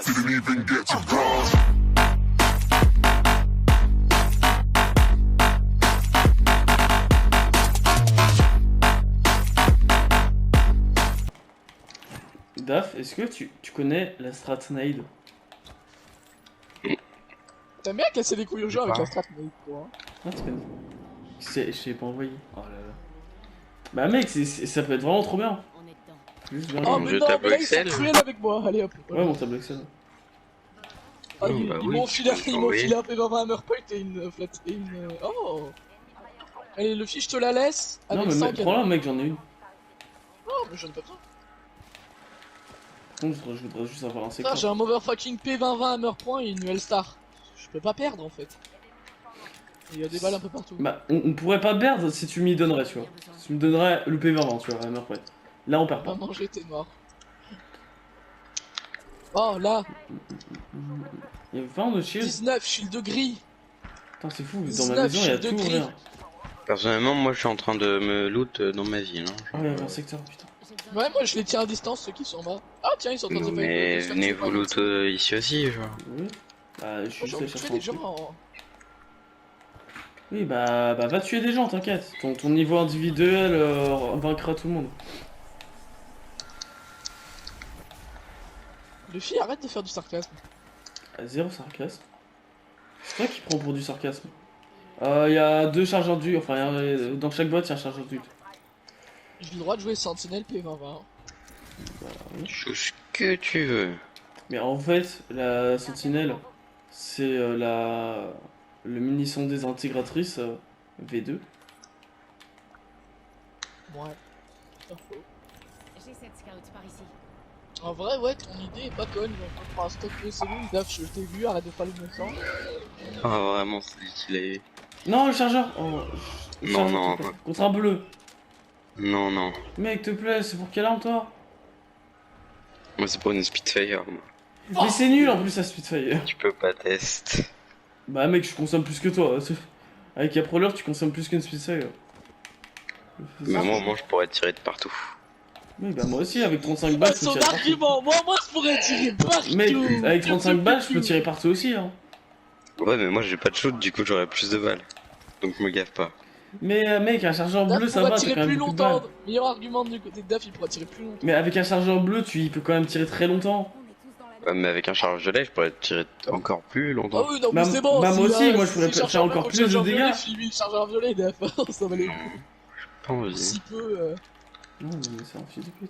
Didn't even get to bronze. Daf, est-ce que tu connais la strat Nade? T'aimes bien casser les couilles aux gens avec la strat, mais quoi. Ah, tu connais. Je t'ai pas envoyé. Oh là là. Bah mec, ça peut être vraiment trop bien. Juste viens Oh là. mais jeu non, tableau mais là ils sont Excel. cruels avec moi, allez hop. Ouais, mon tableau Excel. Ah, Oh, bah ils oui, m'ont tu filé, peux ils m'ont l'envoyer. filé un P20 Hammer Point et une flat et une... Oh. Allez Luffy, je te la laisse Non, avec mais 100 mec, canons. prends-la, mec, j'en ai une. Non mais j'en ai pas besoin. Par contre, je voudrais juste avoir un Ça, secteur. j'ai un motherfucking P20 Hammer Point et une L-Star. Je peux pas perdre en fait. Il y a des balles un peu partout. Bah, on pourrait pas perdre si tu m'y donnerais, tu vois. Si tu me donnerais le P20, tu vois, Hammer Point. Là, on perd pas. Maman, j'étais mort. Oh là, Il y a vraiment de shield. 19, shield de gris. Putain, c'est fou, dans 19, ma maison, il y a shield de tout ou gris. rien. Personnellement, moi je suis en train de me loot dans ma ville. Hein. Ah, il y avait un secteur, putain. Ouais, moi je les tiens à distance, ceux qui sont en bas. Ah tiens, ils sont en train de se Mais faire venez tuer vous par loot ici aussi, genre. Oui. Bah, je suis Moi juste j'ai allé envie de chercher tuer un des gens. truc. Oui, bah, va tuer des gens, t'inquiète. Ton niveau individuel vaincra tout le monde. Luffy, arrête de faire du sarcasme. Zéro sarcasme. C'est toi qui prends pour du sarcasme. Il y a deux chargeurs d'huile, enfin, dans chaque boîte, il y a un chargeur d'huile. J'ai le droit de jouer Sentinelle P20-20. Tu joues ce que tu veux. Mais en fait, la sentinelle, c'est le mini-son désintégratrice V2. Ouais. Pas faux. J'ai cette scout par ici. En vrai, ouais, ton idée est pas conne. On prend un stock de cellules, Daf, je t'ai vu, arrête de parler de mon sang. Ah, vraiment, c'est lui qui l'a eu. Non, le chargeur oh, le Non, chargeur, non. s'il te plaît. Contre un bleu. Non, non. Mec, te plaît, c'est pour quelle arme, toi? Moi c'est pour une Spitfire, moi. Mais c'est nul, en plus, la Spitfire. Tu peux pas tester. Bah, mec, je consomme plus que toi. Avec Caproleur, tu consommes plus qu'une Spitfire. Mais moi, au moins, je pourrais tirer de partout. Oui, bah, moi aussi, avec 35 balles, je peux Son tirer partout. argument, moi je pourrais tirer partout. Mec, avec 35 balles, je peux tirer partout aussi, hein. Ouais, mais moi j'ai pas de shoot, du coup j'aurais plus de balles. Donc me gaffe pas. Mais mec, un chargeur Daf bleu, ça pourra va, t'as tirer quand même plus beaucoup de longtemps. balles. Meilleur argument du côté de Daf, il pourra tirer plus longtemps. Mais avec un chargeur bleu, il peut quand même tirer très longtemps. On est tous dans la Ouais, mais avec un charge de lait, je pourrais tirer encore plus Ah longtemps. oui, non, mais Bah, c'est bon. bah, moi aussi, moi, je pourrais si faire encore plus de dégâts. File-lui le chargeur violet, Daf. Ça va aller. Pas envie. Si peu. Non, mais c'est un fils de pute.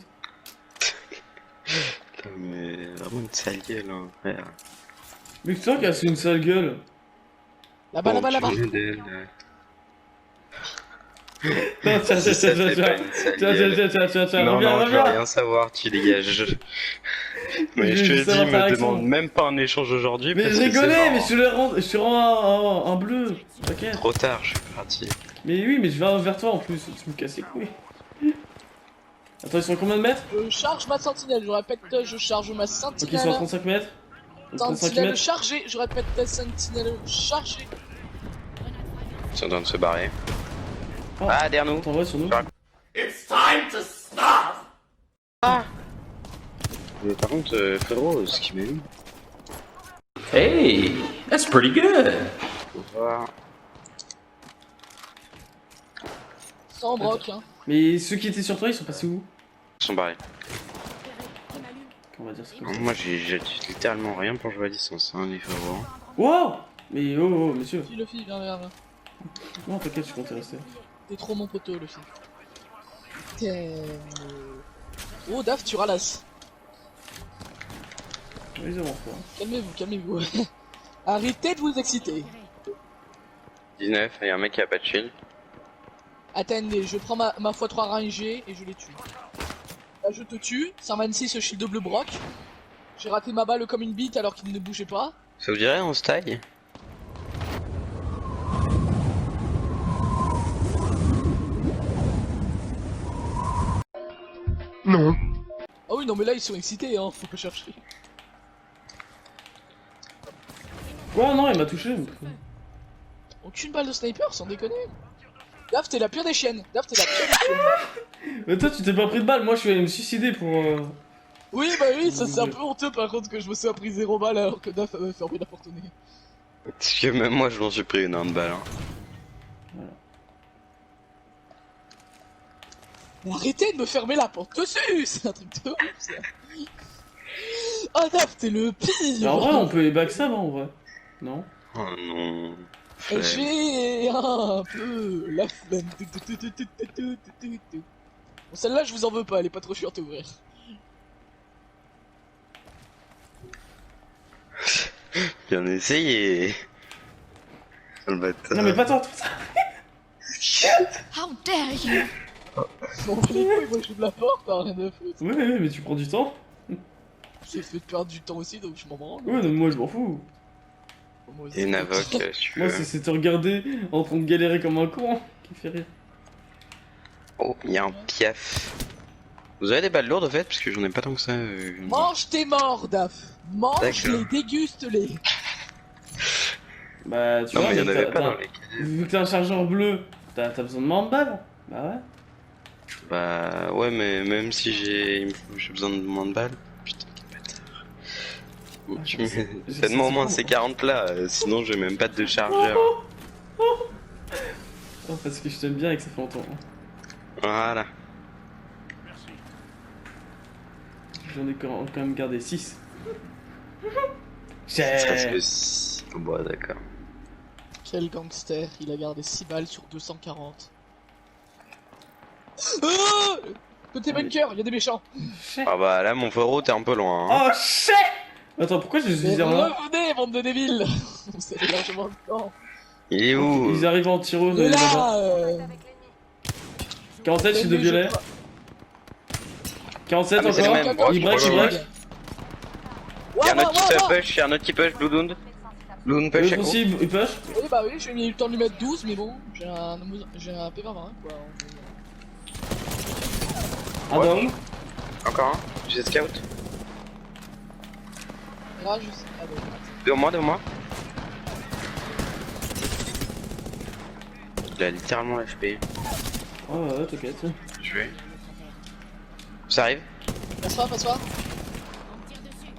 Putain, mais vraiment une sale gueule, hein, frère. Mais c'est toi qui as une sale gueule. Là-bas, là-bas, là-bas. Modèle. Non, tiens, tiens, Ça tiens, fait tiens, pas une sale tiens, gueule. tiens, Non, reviens, non, je veux reviens. rien savoir, tu dégages. Mais Je je veux te savoir dis, ta me réaction. demande même pas un échange aujourd'hui. Mais parce je que c'est rigolais, mort. mais je te rends un bleu. T'inquiète. Trop tard, je suis parti. Mais oui, mais je vais vers toi en plus. Tu me casses les couilles. Attends, ils sont à combien de mètres? Je charge ma sentinelle, je répète, je charge ma Ok, ils sont à sentinelle. 35 mètres. 35 Sentinelle mètres. chargée, je répète, sentinelle chargée. Ils sont en train de se barrer. Oh, Ah, derrière nous. t'envoies sur nous. Mais par contre, frérot, ce qui m'a eu. Hey, that's pretty good. Faut voir. Sans broc, hein. Mais ceux qui étaient sur toi, ils sont passés où? Ils sont barrés. On va dire ça comme ça. Moi, j'ai littéralement rien pour jouer à distance, hein, les frérots. Wow! Mais oh, monsieur. Fille, le fille, viens. Non, t'inquiète, je comptais rester. T'es trop mon poteau, le fille. Oh, Daf, tu ralasses. Oui, c'est bon, quoi. Calmez-vous. Arrêtez de vous exciter. 19, il y a un mec qui a pas de shield. Attendez, je prends ma x3 rangée et je les tue. Là, je te tue. 126 shield bleu broc. J'ai raté ma balle comme une bite alors qu'il ne bougeait pas. Ça vous dirait, on se taille? Non. Ah oui, non, mais là, ils sont excités, hein. Faut pas chercher. Ouais, non, il m'a touché. Aucune balle de sniper, sans déconner. Daf, t'es la pire des chiennes. Mais toi, tu t'es pas pris de balle. Moi, je suis allé me suicider pour. Oui, bah oui, ça c'est un peu honteux par contre que je me sois pris 0 balles alors que Daf avait fermé la porte au nez. Parce que même moi je m'en suis pris une de balle. Hein. Mais arrêtez de me fermer la porte dessus. C'est un truc de ouf ça. Oh Daf, t'es le Mais pire. en vrai, on peut les backstab, hein, en vrai. Non? Oh non. Flemme. J'ai un peu la flemme. Bon, celle-là, je vous en veux pas, elle est pas trop chiante à ouvrir. Bien essayé. Le bâtard. Non, mais pas toi, How dare you? Bon, bah, les couilles, moi je de la porte, hein, rien de foutre. Oui, oui, mais tu prends du temps. J'ai fait perdre du temps aussi, donc je m'en branle. Oui, non, moi je m'en fous. Moi aussi. Et une avoc, si tu Moi, veux. c'est te regarder en train de galérer comme un con qui fait rire. Oh, il y a un piaf. Vous avez des balles lourdes en fait? Parce que j'en ai pas tant que ça. Mange tes morts, Daf. Mange-les, D'accord. déguste-les. Bah, tu Non, vois, mais il y en mais avait t'as- pas dans t'as- les. vu que t'as un chargeur bleu, t'as besoin de moins de balles. Bah ouais. Bah ouais, mais même si j'ai besoin de moins de balles. Putain, quel bâtard. Bon, tu je sais- me- je Donne-moi sais au moins pas, ces moi. 40 là, sinon j'ai même pas de chargeur. Oh, parce que je t'aime bien et que ça fait longtemps. Voilà. J'en ai quand même gardé 6. Ça J'ai... fait 6. Bon, d'accord. Quel gangster, il a gardé 6 balles sur 240. Côté bunker, il y a des méchants. Ah bah là, mon frérot, t'es un peu loin. Hein. Oh shit. Attends, pourquoi je suis Mais là? revenez, bande de débiles. Vous avez largement le temps. Il est où Ils arrivent en tireuse. Et là-bas. là, 47, je suis de tenez, violet. 47 Ah, mais c'est le encore. même. Oh, Il break, il ouais, break. Y'a un autre qui se push, y'a un autre qui push, Blue Doon. Blue Doon push, L'autre à aussi, il push. Oui, bah oui, j'ai mis le temps de lui mettre 12, mais bon, j'ai un P20, quoi. Un down. Encore un. J'ai scout. Là, je sais. Ah, bah, Devant moi. Il a littéralement l'HP. Oh ouais, t'inquiète. Je vais. Ça arrive. passe-toi. On me tire dessus.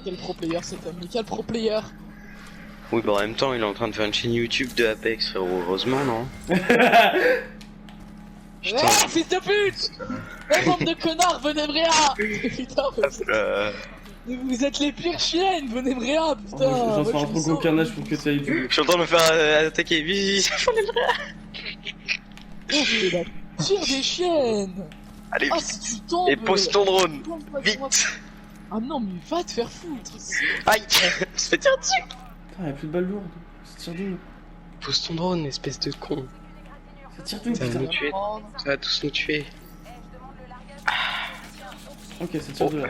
Quel pro player cet homme, mais quel pro player. Oui, bah en même temps, il est en train de faire une chaîne YouTube de Apex, frérot. Heureusement, non? Putain. Ouais, fils de pute. Eh, bande de connards, venez me réa. Putain, mais vous êtes les pires chiennes, venez me réa, Oh, putain. J'en Moi, fais un je trop me gros sens- carnage pour que t'ailles du. Je suis en train de me faire attaquer. Vite. Tire des chiennes. Allez, Ah, vite. si tu tombes. Et pose ton drone. Vite. Ah non, mais va te faire foutre. Aïe. Se fait tirer dessus. Putain, y'a plus de balles lourdes. Ça tire d'où? Pose ton drone, espèce de con. Ça tire d'où, Ça va putain? nous tuer. Ça va tous nous tuer. Ok, ça tire de là.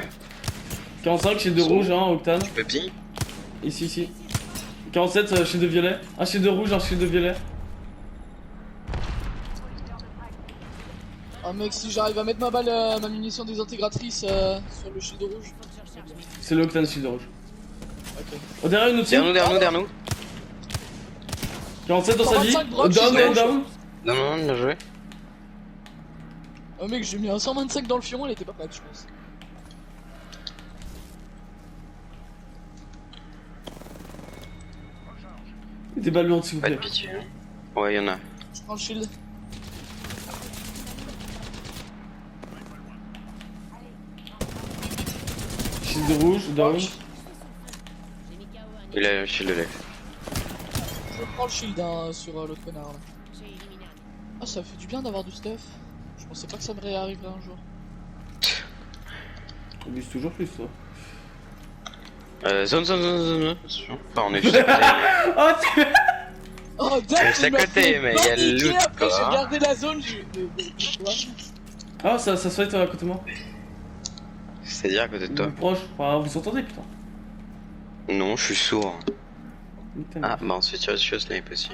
45, shield de rouge, hein, Octane. Papy. Ici. 47, shield de violet. Un shield de rouge, un shield de violet. Ah mec, si j'arrive à mettre ma balle, ma munition désintégratrice sur le shield rouge. C'est le Octane, shield de rouge. Ok. Oh, derrière une autre team. Derrière nous. 47 dans sa vie. 125 brocs, Down, shield down, rouge. down. Non, bien joué. Oh mec, j'ai mis un 125 dans le fion, elle était pas prête, je pense. Des balles lourdes, s'il vous Pas de plaît. pitié. Ouais, y'en a. Je prends le shield. Shield de rouge, down. Broc. J'ai mis KO un Il a chez le lait. Je prends le shield hein, sur l'autre connard là. J'ai éliminé un. Ah, ça fait du bien d'avoir du stuff. Je pensais pas que ça me réarriverait un jour. On vise toujours plus, toi. Zone. Attention. Enfin, on est juste à côté. Oh, tu... Oh, C'est Dap, à il m'a côté, fait mais il y a le paniquer, loot, après quoi. j'ai gardé la zone, tu vois. Ah, ça se fait à côté de moi. C'est-à-dire à côté de toi. Proche. Enfin, vous entendez, putain. Non, je suis sourd. Putain, Ah, bah on se fait tirer dessus au snipe aussi.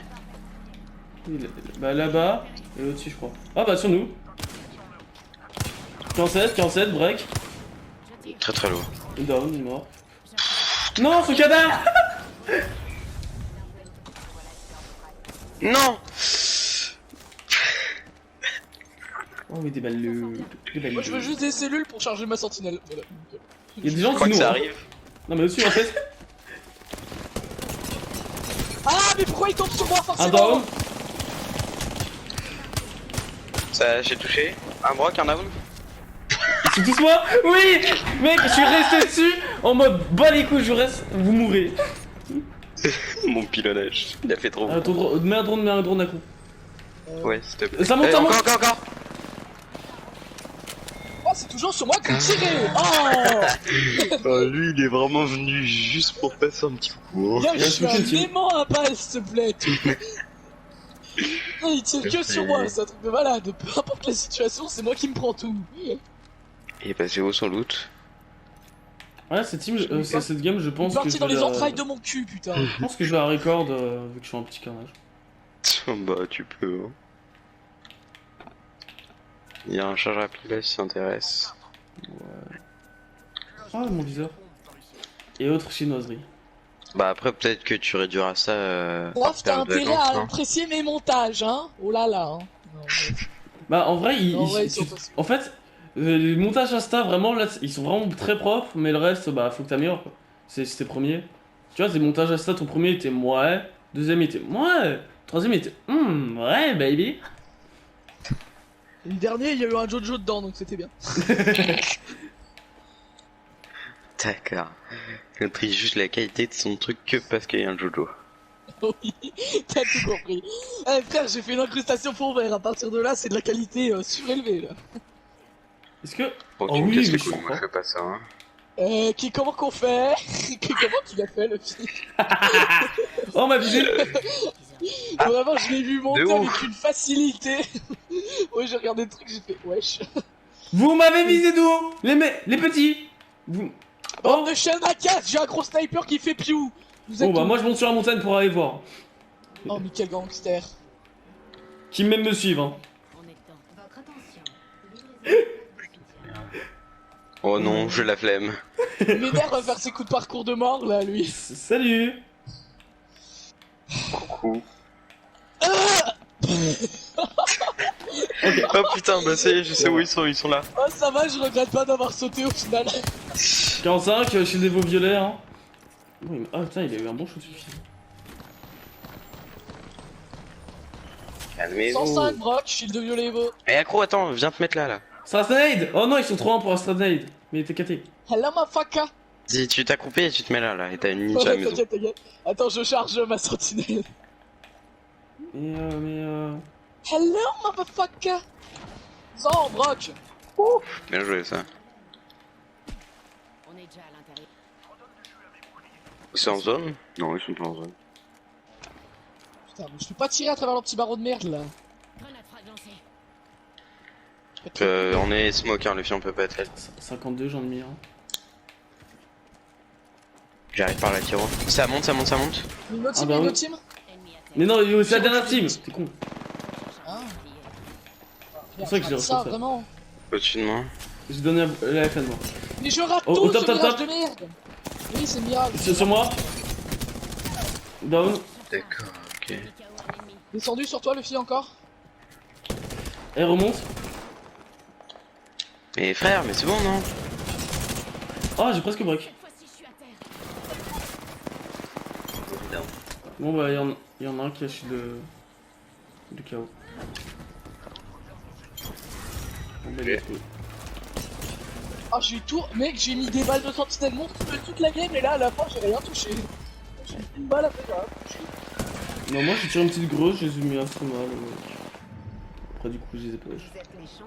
Bah là-bas, et au-dessus, je crois. Ah, bah sur nous. 47, break. Je tire. Très lourd. Down, il est mort. Non, ce cadavre. Non. Oh oui, des balles. Des balles. Moi je veux juste des cellules pour charger ma sentinelle. Voilà. Il y a des Je gens crois qui que nous. ça hein. arrive. Non, mais aussi en fait. Ah mais pourquoi il tombe sur moi Un forcément? down. Ça, j'ai touché. Un broc, un down. Ils sont tous moi. Oui. Mec, je suis resté dessus en mode bas les couilles, je reste. Vous mourrez. Mon pilonnage. Il a fait trop. Mets un drone à coup. Ouais, s'il te plaît. Ça monte, Eh, ça monte. encore. Oh c'est toujours sur moi que vous tirez. Oh Lui, il est vraiment venu juste pour passer un petit coup. Viens, Ouais, je je suis me un tire. aimant à balle s'il te plaît. Non, il tire que sur moi, c'est un truc de malade. Peu importe la situation, c'est moi qui me prends tout. Il est passé où son loot? Ouais, cette game, je Je pense suis que parti je dans vais les la- entrailles de mon cul, putain. Je pense que je vais la record vu que je suis en petit carnage. Bah, tu peux. Hein. Il y a un charge rapide là si ça t'intéresse. Ah, mon viseur. Et autre chinoiserie. Bah, après, peut-être que tu réduiras ça. Bref, t'as par de intérêt vacances, à hein. apprécier mes montages, hein. Oh là là. Hein. Non, Bah, en vrai, En vrai, ils sont pas- en fait, les montages Insta, vraiment, là, ils sont vraiment très propres, mais le reste, bah, faut que t'améliores, quoi. C'est tes premiers. Tu vois, tes montages Insta, ton premier était ouais, deuxième était ouais, troisième était ouais, baby. Le dernier, il y a eu un Jojo dedans, donc c'était bien. D'accord. Il triche juste la qualité de son truc que parce qu'il y a un Jojo. Oui, t'as tout compris. Eh frère, j'ai fait une incrustation fond vert. À partir de là, c'est de la qualité surélevée, là. Est-ce que. Bon, Oh tu me oui, casses mais les je couilles, crois. moi je fais pas ça. Hein. Comment qu'on fait Comment qu'il a fait, le fils? Oh, ma visée. Vraiment, je l'ai vu monter De ouf. avec une facilité. Ouais, j'ai regardé le truc, j'ai fait wesh. Vous m'avez visé d'où les petits. Vous. Bande de chiens à casse, j'ai un gros sniper qui fait piou. Vous êtes Bon, bah, où? moi, je monte sur la montagne pour aller voir. Oh, mais quel gangster. Qui même me suivent, hein. On est dedans. Votre attention. Oh non, j'ai la flemme. Ménère va faire ses coups de parcours de mort, là, lui. Salut. Coucou. Ok. Oh putain, bah ça y est, je sais où ils sont là. Oh, ça va, je regrette pas d'avoir sauté au final. 45, chez des veaux violets, hein. Oui, mais... Ah putain, il a eu un bon shoot celui-ci. Calmez-vous. 105 broc, shield de violet Evo. Eh accro, attends, viens te mettre là. C'est un grenade. Oh non, ils sont trop 1 pour un grenade. Mais t'es caté. Hello, motherfucker. Si tu t'accroupis et tu te mets là, et t'as une Oh, ninja à la maison. t'inquiète. Attends, je charge ma sentinelle. Hello, motherfucker. 100 broc. Bien joué ça. On est déjà à l'intérieur. Ils sont en zone? Non, ils sont pas en zone. Putain, mais je peux pas tirer à travers leur petit barreau de merde, là. Grenade frag lancée. On est smoke, hein, les filles, on peut pas être help. 52, j'en ai mis un. J'arrive par la tiro. Ça monte. Une team, bah une oui. team. Ennemi à terre. Mais non, c'est la dernière team. T'es con. Ah, C'est ça que j'ai ça, reçu ça. vraiment. Au-dessus de moi. J'ai donné la FN moi. Mais je rate Oh, tout oh, top, ce top, mirage top. de merde. Oui, c'est Mirage. Sur moi. Down. D'accord, ok. J'ai mis KO un ennemi. Descendu sur toi, le fille encore. Elle remonte. Mais frère, mais c'est bon, non? Ah, j'ai presque break. Cette fois-ci, je suis à terre. Bon bah, il y en a un qui a chute de KO. Bon bah, let's go. Ah, j'ai eu tout. Mec, j'ai mis des balles de sentinelle monstre toute la game et là, à la fin, j'ai rien touché. J'ai une balle à faire, rien touché. Non, moi j'ai tiré une petite grosse, je les ai mis à ce mal. Après, du coup, je les ai pas. Vous êtes les champions.